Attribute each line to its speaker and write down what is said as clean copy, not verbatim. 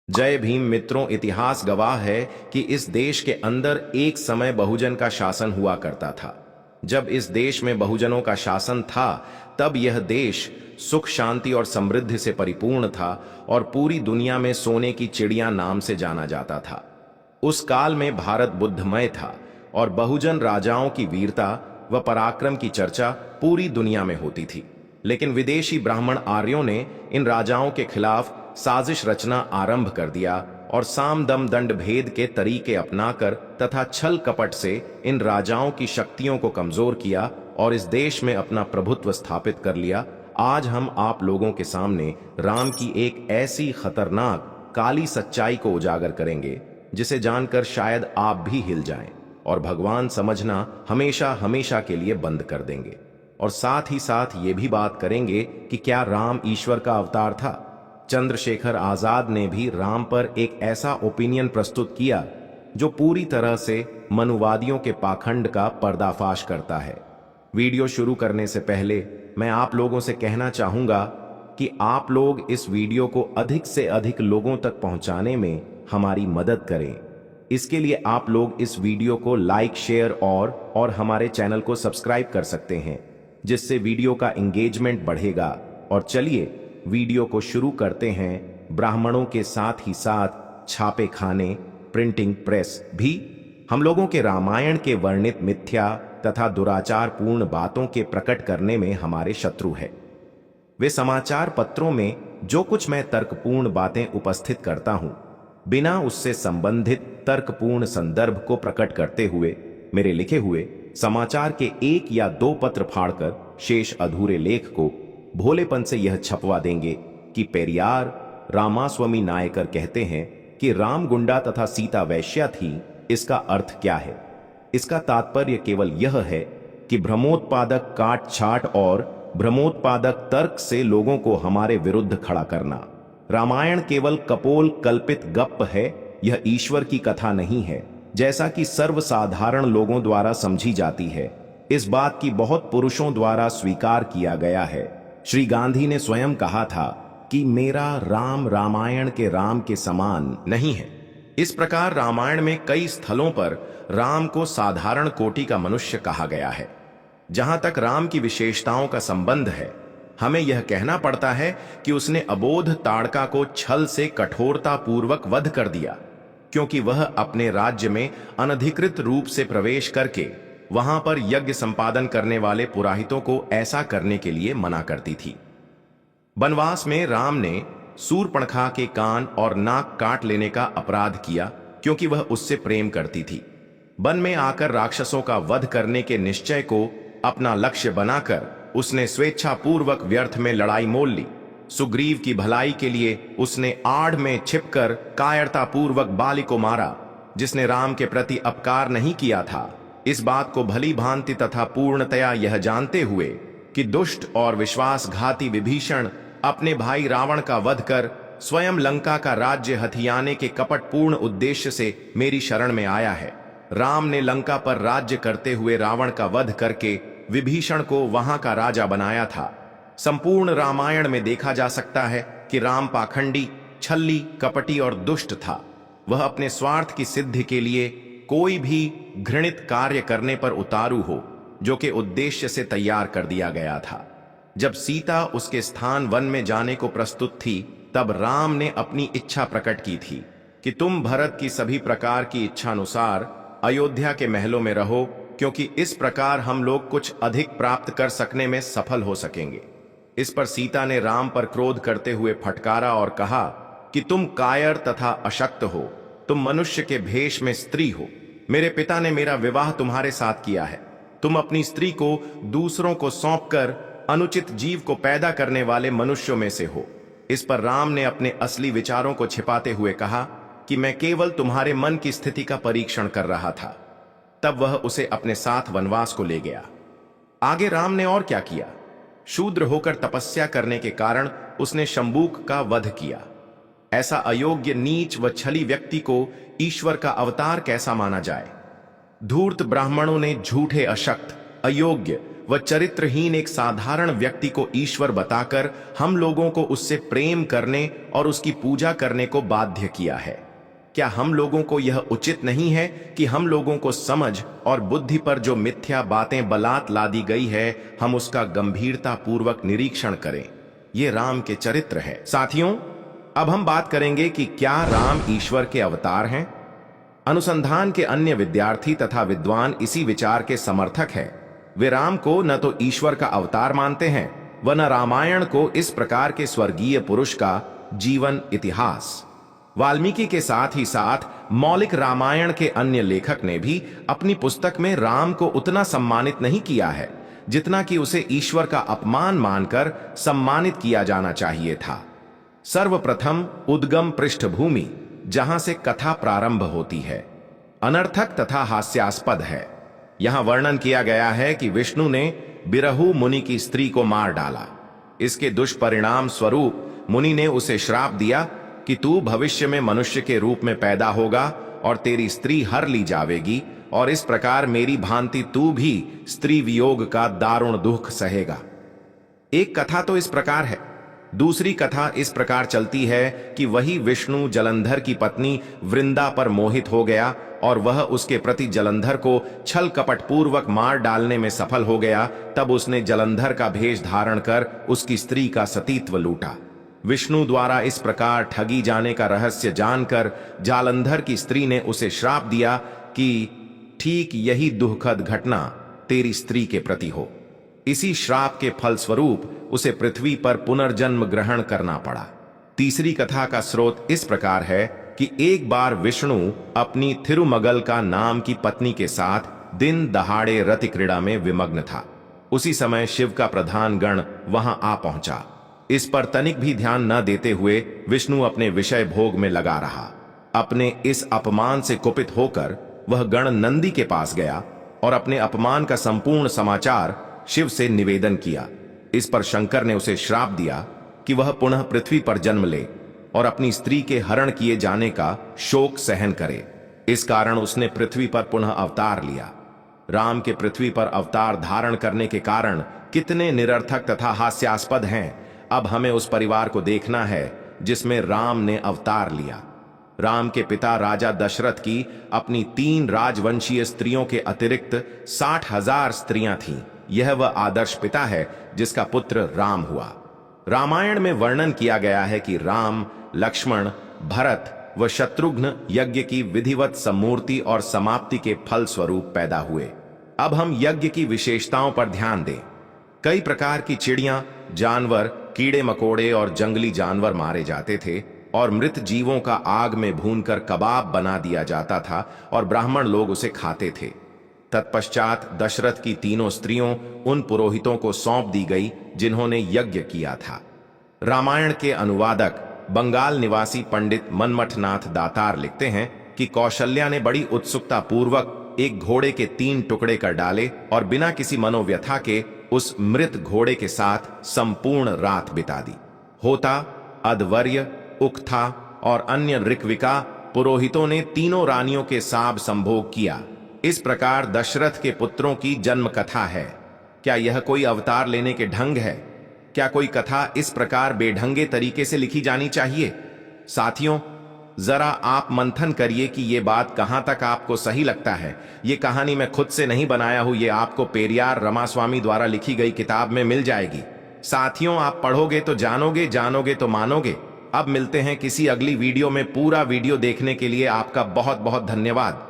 Speaker 1: जय भीम मित्रों, इतिहास गवाह है कि इस देश के अंदर एक समय बहुजन का शासन हुआ करता था। जब इस देश में बहुजनों का शासन था, तब यह देश सुख, शांति और समृद्धि से परिपूर्ण था और पूरी दुनिया में सोने की चिड़िया नाम से जाना जाता था। उस काल में भारत बुद्धमय था और बहुजन राजाओं की वीरता व पराक्रम की चर्चा पूरी दुनिया में होती थी। लेकिन विदेशी ब्राह्मण आर्यों ने इन राजाओं के खिलाफ साजिश रचना आरंभ कर दिया और साम दम दंड भेद के तरीके अपनाकर तथा छल कपट से इन राजाओं की शक्तियों को कमजोर किया और इस देश में अपना प्रभुत्व स्थापित कर लिया। आज हम आप लोगों के सामने राम की एक ऐसी खतरनाक काली सच्चाई को उजागर करेंगे जिसे जानकर शायद आप भी हिल जाएं और भगवान समझना हमेशा हमेशा के लिए बंद कर देंगे। और साथ ही साथ ये भी बात करेंगे कि क्या राम ईश्वर का अवतार था। चंद्रशेखर आजाद ने भी राम पर एक ऐसा ओपिनियन प्रस्तुत किया जो पूरी तरह से मनुवादियों के पाखंड का पर्दाफाश करता है। वीडियो शुरू करने से पहले मैं आप लोगों से कहना चाहूंगा कि आप लोग इस वीडियो को अधिक से अधिक लोगों तक पहुंचाने में हमारी मदद करें। इसके लिए आप लोग इस वीडियो को लाइक, शेयर और हमारे चैनल को सब्सक्राइब कर सकते हैं, जिससे वीडियो का एंगेजमेंट बढ़ेगा। और चलिए वीडियो को शुरू करते हैं। ब्राह्मणों के साथ ही साथ छापे खाने, प्रिंटिंग प्रेस भी हम लोगों के रामायण के वर्णित मिथ्या तथा दुराचार पूर्ण बातों के प्रकट करने में हमारे शत्रु है। वे समाचार पत्रों में जो कुछ मैं तर्कपूर्ण बातें उपस्थित करता हूं, बिना उससे संबंधित तर्कपूर्ण संदर्भ को प्रकट करते हुए मेरे लिखे हुए समाचार के एक या दो पत्र फाड़कर शेष अधूरे लेख को भोलेपन से यह छपवा देंगे कि पेरियार रामास्वामी नायकर कहते हैं कि राम गुंडा तथा सीता वैश्या थी। इसका अर्थ क्या है? इसका तात्पर्य केवल यह है कि भ्रमोत्पादक काट छाट और भ्रमोत्पादक तर्क से लोगों को हमारे विरुद्ध खड़ा करना। रामायण केवल कपोल कल्पित गप्प है, यह ईश्वर की कथा नहीं है, जैसा कि सर्वसाधारण लोगों द्वारा समझी जाती है। इस बात की बहुत पुरुषों द्वारा स्वीकार किया गया है। श्री गांधी ने स्वयं कहा था कि मेरा राम रामायण के राम के समान नहीं है। इस प्रकार रामायण में कई स्थलों पर राम को साधारण कोटि का मनुष्य कहा गया है। जहां तक राम की विशेषताओं का संबंध है, हमें यह कहना पड़ता है कि उसने अबोध ताड़का को छल से कठोरता पूर्वक वध कर दिया, क्योंकि वह अपने राज्य में अनधिकृत रूप से प्रवेश करके वहां पर यज्ञ संपादन करने वाले पुरोहितों को ऐसा करने के लिए मना करती थी। वनवास में राम ने सूर्पणखा के कान और नाक काट लेने का अपराध किया, क्योंकि वह उससे प्रेम करती थी। वन में आकर राक्षसों का वध करने के निश्चय को अपना लक्ष्य बनाकर उसने स्वेच्छापूर्वक व्यर्थ में लड़ाई मोल ली। सुग्रीव की भलाई के लिए उसने आड़ में छिपकर कायरतापूर्वक बाली को मारा, जिसने राम के प्रति अपकार नहीं किया था। इस बात को भली भांति तथा पूर्णतया यह जानते हुए कि दुष्ट और विश्वासघाती विभीषण अपने भाई रावण का वध कर स्वयं लंका का राज्य हथियाने के कपटपूर्ण उद्देश्य से मेरी शरण में आया है। राम ने लंका पर राज्य करते हुए रावण का वध करके विभीषण को वहां का राजा बनाया था। संपूर्ण रामायण में देखा जा सकता है कि राम पाखंडी, छल्ली, कपटी और दुष्ट था। वह अपने स्वार्थ की सिद्धि के लिए कोई भी घृणित कार्य करने पर उतारू हो, जो कि उद्देश्य से तैयार कर दिया गया था। जब सीता उसके स्थान वन में जाने को प्रस्तुत थी, तब राम ने अपनी इच्छा प्रकट की थी कि तुम भरत की सभी प्रकार की इच्छानुसार अयोध्या के महलों में रहो, क्योंकि इस प्रकार हम लोग कुछ अधिक प्राप्त कर सकने में सफल हो सकेंगे। इस पर सीता ने राम पर क्रोध करते हुए फटकारा और कहा कि तुम कायर तथा अशक्त हो, तुम मनुष्य के भेष में स्त्री हो। मेरे पिता ने मेरा विवाह तुम्हारे साथ किया है। तुम अपनी स्त्री को दूसरों को सौंपकर अनुचित जीव को पैदा करने वाले मनुष्यों में से हो। इस पर राम ने अपने असली विचारों को छिपाते हुए कहा कि मैं केवल तुम्हारे मन की स्थिति का परीक्षण कर रहा था। तब वह उसे अपने साथ वनवास को ले गया। आगे राम ने और क्या किया? शूद्र होकर तपस्या करने के कारण उसने शंबूक का वध किया। ऐसा अयोग्य, नीच व छली व्यक्ति को ईश्वर का अवतार कैसा माना जाए? धूर्त ब्राह्मणों ने झूठे, अशक्त, अयोग्य वह चरित्रहीन एक साधारण व्यक्ति को ईश्वर बताकर हम लोगों को उससे प्रेम करने और उसकी पूजा करने को बाध्य किया है। क्या हम लोगों को यह उचित नहीं है कि हम लोगों को समझ और बुद्धि पर जो मिथ्या बातें बलात् लादी गई है, हम उसका गंभीरता पूर्वक निरीक्षण करें? ये राम के चरित्र है। साथियों, अब हम बात करेंगे कि क्या राम ईश्वर के अवतार हैं? अनुसंधान के अन्य विद्यार्थी तथा विद्वान इसी विचार के समर्थक हैं। वे राम को न तो ईश्वर का अवतार मानते हैं, व न रामायण को इस प्रकार के स्वर्गीय पुरुष का जीवन इतिहास। वाल्मीकि के साथ ही साथ मौलिक रामायण के अन्य लेखक ने भी अपनी पुस्तक में राम को उतना सम्मानित नहीं किया है जितना कि उसे ईश्वर का अपमान मानकर सम्मानित किया जाना चाहिए था। सर्वप्रथम उद्गम पृष्ठभूमि जहां से कथा प्रारंभ होती है अनर्थक तथा हास्यास्पद है। यहां वर्णन किया गया है कि विष्णु ने बिरहु मुनि की स्त्री को मार डाला। इसके दुष्परिणाम स्वरूप मुनि ने उसे श्राप दिया कि तू भविष्य में मनुष्य के रूप में पैदा होगा और तेरी स्त्री हर ली जावेगी, और इस प्रकार मेरी भांति तू भी स्त्री वियोग का दारुण दुख सहेगा। एक कथा तो इस प्रकार है। दूसरी कथा इस प्रकार चलती है कि वही विष्णु जलंधर की पत्नी वृंदा पर मोहित हो गया और वह उसके प्रति जलंधर को छल कपट पूर्वक मार डालने में सफल हो गया। तब उसने जलंधर का भेष धारण कर उसकी स्त्री का सतीत्व लूटा। विष्णु द्वारा इस प्रकार ठगी जाने का रहस्य जानकर जालंधर की स्त्री ने उसे श्राप दिया कि ठीक यही दुखद घटना तेरी स्त्री के प्रति हो। इसी श्राप के फलस्वरूप उसे पृथ्वी पर पुनर्जन्म ग्रहण करना पड़ा। तीसरी कथा का स्रोत इस प्रकार है कि एक बार विष्णु अपनी थिरुमगल का नाम की पत्नी के साथ दिन दहाड़े रति क्रीड़ा में विमग्न था। उसी समय शिव का प्रधान गण वहां आ पहुंचा। इस पर तनिक भी ध्यान न देते हुए विष्णु अपने विषय भोग में लगा रहा। अपने इस अपमान से कुपित होकर वह गण नंदी के पास गया और अपने अपमान का संपूर्ण समाचार शिव से निवेदन किया। इस पर शंकर ने उसे श्राप दिया कि वह पुनः पृथ्वी पर जन्म ले और अपनी स्त्री के हरण किए जाने का शोक सहन करे। इस कारण उसने पृथ्वी पर पुनः अवतार लिया। राम के पृथ्वी पर अवतार धारण करने के कारण कितने निरर्थक तथा हास्यास्पद हैं। अब हमें उस परिवार को देखना है जिसमें राम ने अवतार लिया। राम के पिता राजा दशरथ की अपनी 3 राजवंशीय स्त्रियों के अतिरिक्त 60,000 स्त्रियां थीं। यह वह आदर्श पिता है जिसका पुत्र राम हुआ। रामायण में वर्णन किया गया है कि राम, लक्ष्मण, भरत व शत्रुघ्न यज्ञ की विधिवत सम्मूर्ति और समाप्ति के फल स्वरूप पैदा हुए। अब हम यज्ञ की विशेषताओं पर ध्यान दें। कई प्रकार की चिड़ियां, जानवर, कीड़े मकोड़े और जंगली जानवर मारे जाते थे और मृत जीवों का आग में भूनकर कबाब बना दिया जाता था और ब्राह्मण लोग उसे खाते थे। तत्पश्चात दशरथ की 3 स्त्रियों उन पुरोहितों को सौंप दी गई जिन्होंने यज्ञ किया था। रामायण के अनुवादक बंगाल निवासी पंडित मनमथनाथ दातार लिखते हैं कि कौशल्या ने बड़ी उत्सुकता पूर्वक एक घोड़े के 3 टुकड़े कर डाले और बिना किसी मनोव्यथा के उस मृत घोड़े के साथ संपूर्ण रात बिता दी। होता, अध्वर्य, उक्था और अन्य ऋक्विका पुरोहितों ने 3 रानियों के साब संभोग किया। इस प्रकार दशरथ के पुत्रों की जन्म कथा है। क्या यह कोई अवतार लेने के ढंग है? क्या कोई कथा इस प्रकार बेढंगे तरीके से लिखी जानी चाहिए? साथियों, जरा आप मंथन करिए कि ये बात कहां तक आपको सही लगता है। ये कहानी मैं खुद से नहीं बनाया हूं, ये आपको पेरियार रमास्वामी द्वारा लिखी गई किताब में मिल जाएगी। साथियों, आप पढ़ोगे तो जानोगे, जानोगे तो मानोगे। अब मिलते हैं किसी अगली वीडियो में। पूरा वीडियो देखने के लिए आपका बहुत बहुत धन्यवाद।